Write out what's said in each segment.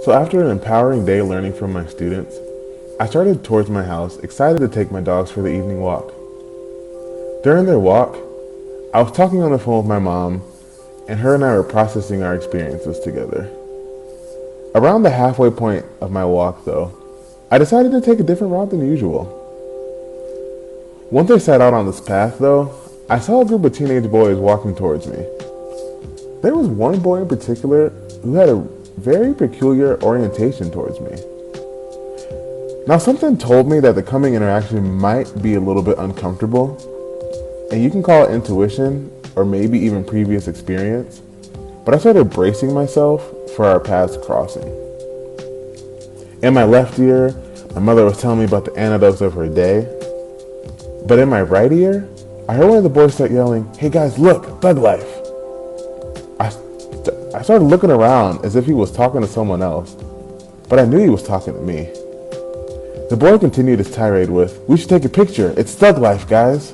So after an empowering day learning from my students, I started towards my house, excited to take my dogs for the evening walk. During their walk, I was talking on the phone with my mom, and her and I were processing our experiences together. Around the halfway point of my walk, though, I decided to take a different route than usual. Once I set out on this path, though, I saw a group of teenage boys walking towards me. There was one boy in particular who had a very peculiar orientation towards me. Now, something told me that the coming interaction might be a little bit uncomfortable, and you can call it intuition or maybe even previous experience, but I started bracing myself for our paths crossing. In my left ear, my mother was telling me about the anecdotes of her day, but in my right ear, I heard one of the boys start yelling, "Hey guys, look, thug life." I started looking around as if he was talking to someone else, but I knew he was talking to me. The boy continued his tirade with, "We should take a picture, it's thug life, guys."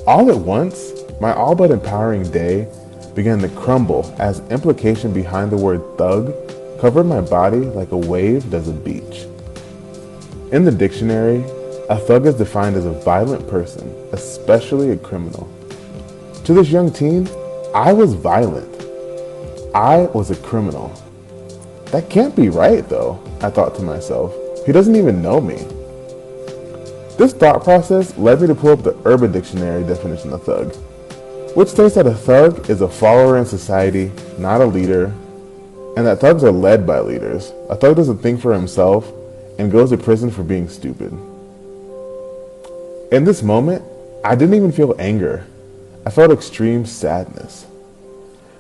All at once, my all but empowering day began to crumble as implication behind the word thug covered my body like a wave does a beach. In the dictionary, a thug is defined as a violent person, especially a criminal. To this young teen, I was violent. I was a criminal. That can't be right, though, I thought to myself. He doesn't even know me. This thought process led me to pull up the Urban Dictionary definition of thug, which states that a thug is a follower in society, not a leader, and that thugs are led by leaders. A thug doesn't think for himself and goes to prison for being stupid. In this moment, I didn't even feel anger. I felt extreme sadness.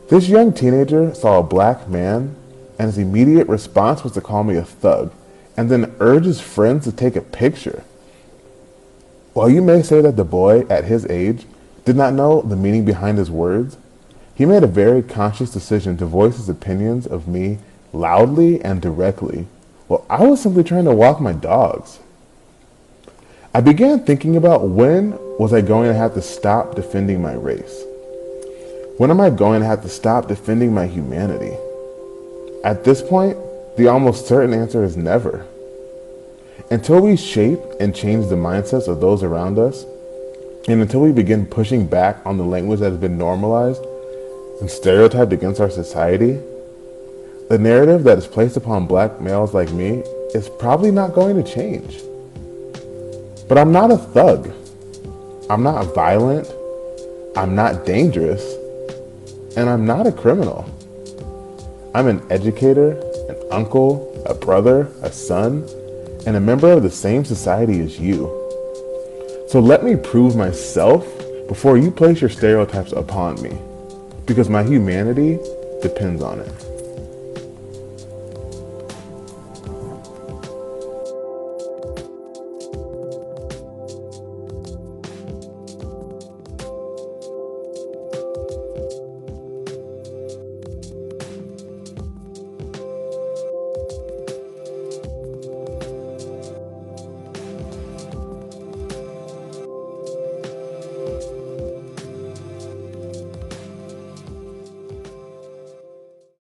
This young teenager saw a black man, and his immediate response was to call me a thug, and then urge his friends to take a picture. While you may say that the boy, at his age, did not know the meaning behind his words, he made a very conscious decision to voice his opinions of me loudly and directly, while I was simply trying to walk my dogs. I began thinking about when was I going to have to stop defending my race? When am I going to have to stop defending my humanity? At this point, the almost certain answer is never. Until we shape and change the mindsets of those around us, and until we begin pushing back on the language that has been normalized and stereotyped against our society, the narrative that is placed upon black males like me is probably not going to change. But I'm not a thug. I'm not violent. I'm not dangerous. And I'm not a criminal. I'm an educator, an uncle, a brother, a son, and a member of the same society as you. So let me prove myself before you place your stereotypes upon me, because my humanity depends on it.